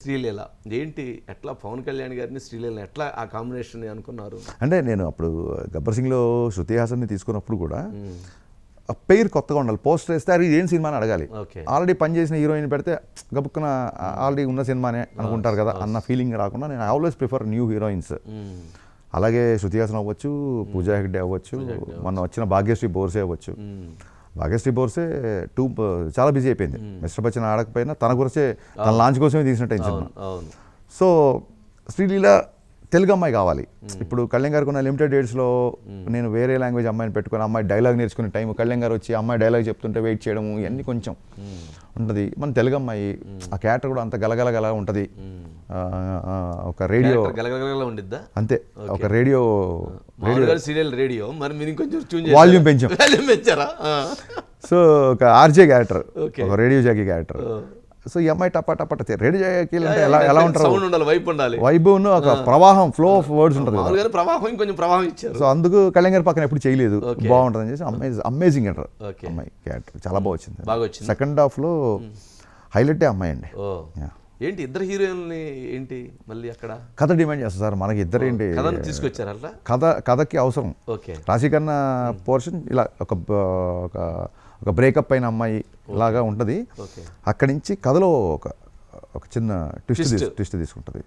శ్రీలీల ఏంటి, ఎట్లా పవన్ కళ్యాణ్ గారిని శ్రీలీల ఎట్లా ఆ కాంబినేషన్ అనుకున్నారు? అంటే నేను అప్పుడు గబ్బర్ సింగ్లో శృతి హాసన్ని తీసుకున్నప్పుడు కూడా ఆ పేరు కొత్తగా ఉండాలి. పోస్టర్ వేస్తే అది ఏం సినిమా అని అడగాలి. ఓకే. ఆల్రెడీ పనిచేసిన హీరోయిన్ పెడితే గబుక్కున ఆల్రెడీ ఉన్న సినిమానే అనుకుంటారు కదా అన్న ఫీలింగ్ రాకుండా నేను ఆల్వేస్ ప్రిఫర్ న్యూ హీరోయిన్స్. అలాగే శృతి హాసన్ అవ్వచ్చు, పూజా హెగ్డే అవ్వచ్చు, మొన్న వచ్చిన భాగ్యశ్రీ బోర్సే అవ్వచ్చు. భాగ్యశ్రీ బోర్సే చాలా బిజీ అయిపోయింది. మిస్టర్ బచ్చన్ ఆడకపోయినా తన గురించే తన లాంచ్ కోసమే తీసినట్టు సినిమా. సో శ్రీలీల తెలుగు అమ్మాయి కావాలి. ఇప్పుడు కళ్యాణ్ గారికి ఉన్న లిమిటెడ్ డేట్స్లో నేను వేరే లాంగ్వేజ్ అమ్మాయిని పెట్టుకుని అమ్మాయి డైలాగ్ నేర్చుకునే టైం కళ్యాణ్ గారు వచ్చి అమ్మాయి డైలాగ్ చెప్తుంటే వెయిట్ చేయడము ఇవన్నీ కొంచెం ఉంటుంది. మన తెలుగు అమ్మాయి ఆ క్యారెక్టర్ కూడా అంత గలగలగల ఉంటుంది. ఒక రేడియో ఉండిద్దా అంతే, ఒక రేడియో సీరియల్ రేడియో మరి మీరు ఇంకొంచెం వాల్యూమ్ పెంచాం. పెంచారా? సో ఒక ఆర్జే క్యారెక్టర్, ఒక రేడియో జాకీ క్యారెక్టర్. సో ఈ అమ్మాయి టపా టపా రేడియో జాకీ అంటే ఎలా ఉంటారు, వైభవ్ ఒక ప్రవాహం, ఫ్లో ఆఫ్ వర్డ్స్ ఉంటుంది కదా, ప్రవాహం ఇంకొంచెం ప్రవాహం ఇచ్చారు. సో అందుకు కళ్యాణ్ గారి పక్కన ఎప్పుడు చేయలేదు, బాగుంటుందని చేసి అమేజింగ్ అంటారు అమ్మాయి క్యారెక్టర్, చాలా బాగా వచ్చింది. సెకండ్ హాఫ్లో హైలైట్ అమ్మాయి అండి. ఏంటి ఇద్దరు హీరోయిన్ని ఏంటి మళ్ళీ అక్కడ కథ డిమాండ్ చేస్తారు సార్ మనకి ఇద్దరు ఏంటి తీసుకొచ్చారు అట్లా కథకి అవసరం. రాశికన్న పోర్షన్ ఇలా ఒక బ్రేకప్ అయిన అమ్మాయి లాగా ఉంటుంది. అక్కడి నుంచి కథలో ఒక చిన్న ట్విస్ట్ తీసుకుంటుంది.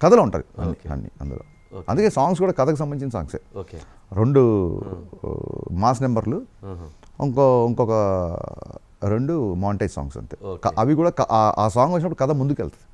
కథలో ఉంటుంది అన్ని అందులో. అందుకే సాంగ్స్ కూడా కథకు సంబంధించిన సాంగ్సే. 2 మాస్ నెంబర్లు, ఇంకొక 2 మాంటేజ్ సాంగ్స్ అంతే. అవి కూడా ఆ సాంగ్ వచ్చినప్పుడు కథ ముందుకెళ్తుంది.